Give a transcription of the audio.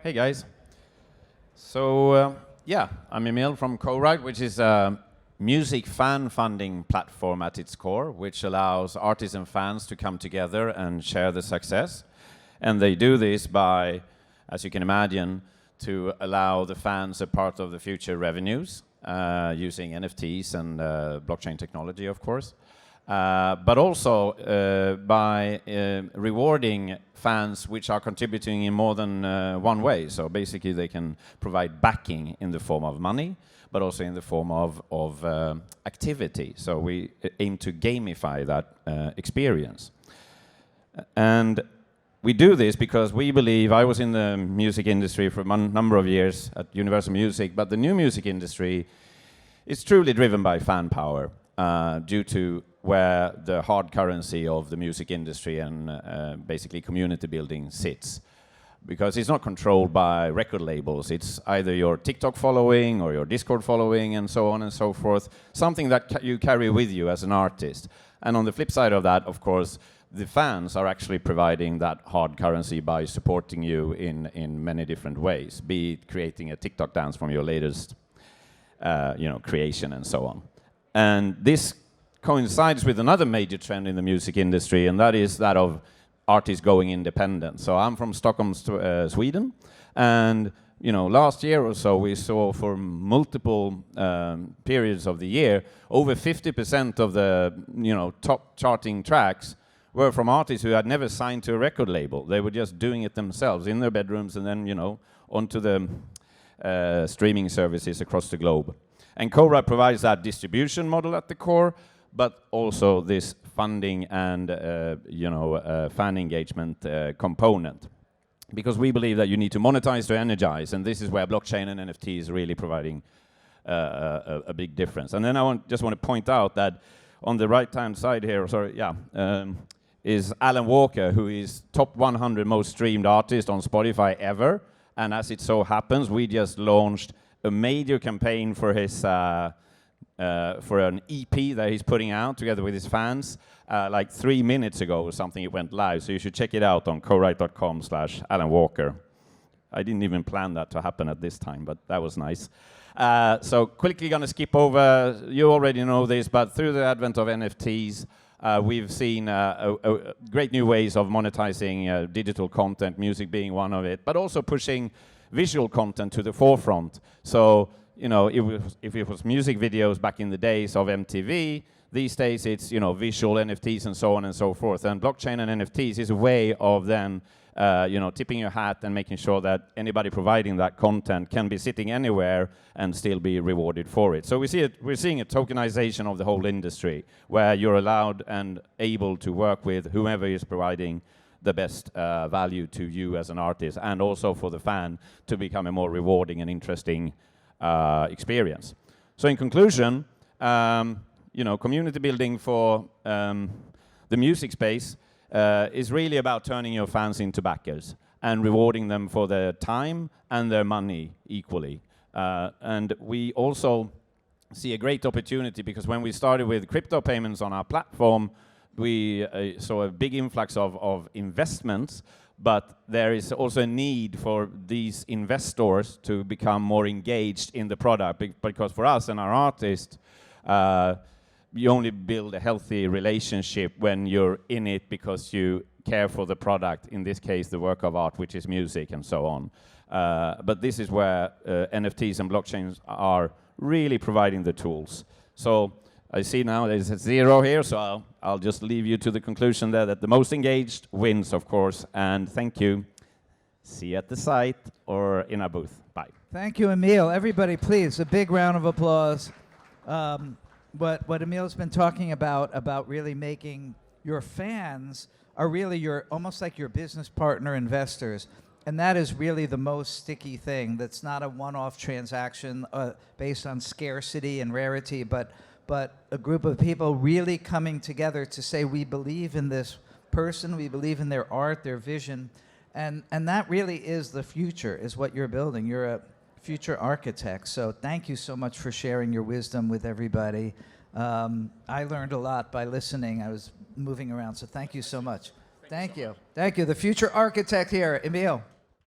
Hey guys. So yeah, I'm Emil from Co-Write, which is a music fan funding platform at its core, which allows artists and fans to come together and share the success. And they do this by, as you can imagine, to allow the fans a part of the future revenues using NFTs and blockchain technology, of course. But also by rewarding fans which are contributing in more than one way. So basically they can provide backing in the form of money, but also in the form of activity. So we aim to gamify that experience. And we do this because we believe, I was in the music industry for a number of years at Universal Music, but the new music industry is truly driven by fan power due to where the hard currency of the music industry and basically community building sits. Because it's not controlled by record labels, it's either your TikTok following or your Discord following and so on and so forth, something that you carry with you as an artist. And on the flip side of that, of course, the fans are actually providing that hard currency by supporting you in many different ways, be it creating a TikTok dance from your latest creation and so on. And this coincides with another major trend in the music industry, and that is that of artists going independent. So I'm from Stockholm, Sweden, and last year or so we saw for multiple periods of the year, over 50% of the top charting tracks were from artists who had never signed to a record label. They were just doing it themselves in their bedrooms and then onto the streaming services across the globe. And Co-Write provides that distribution model at the core, but also this funding and fan engagement component. Because we believe that you need to monetize to energize, and this is where blockchain and NFT is really providing a big difference. And then I just want to point out that on the right-hand side here, is Alan Walker, who is top 100 most streamed artist on Spotify ever. And as it so happens, we just launched a major campaign for his for an EP that he's putting out together with his fans like 3 minutes ago or something. It went live, so you should check it out on cowrite.com/Alan Walker. I didn't even plan that to happen at this time, but that was nice. So quickly gonna skip over, you already know this, but through the advent of NFTs, we've seen great new ways of monetizing digital content, music being one of it, but also pushing visual content to the forefront. So, if it was music videos back in the days of MTV, these days it's, visual NFTs and so on and so forth. And blockchain and NFTs is a way of then, tipping your hat and making sure that anybody providing that content can be sitting anywhere and still be rewarded for it. So we're seeing a tokenization of the whole industry, where you're allowed and able to work with whoever is providing the best value to you as an artist, and also for the fan to become a more rewarding and interesting experience. So in conclusion, community building for the music space is really about turning your fans into backers and rewarding them for their time and their money equally. And we also see a great opportunity, because when we started with crypto payments on our platform, we saw a big influx of investments, but there is also a need for these investors to become more engaged in the product, because for us and our artists, you only build a healthy relationship when you're in it because you care for the product, in this case the work of art, which is music and so on. But this is where NFTs and blockchains are really providing the tools. So I see now there's a 0 here, so I'll just leave you to the conclusion there that the most engaged wins, of course, and thank you. See you at the site or in our booth. Bye. Thank you, Emil. Everybody, please, a big round of applause. What Emil's been talking about really making your fans are really almost like your business partner investors. And that is really the most sticky thing. That's not a one-off transaction based on scarcity and rarity, but a group of people really coming together to say, we believe in this person, we believe in their art, their vision, and that really is the future, is what you're building. You're a future architect. So thank you so much for sharing your wisdom with everybody. I learned a lot by listening. I was moving around, so thank you so much. Thank you. Thank you. The future architect here, Emil.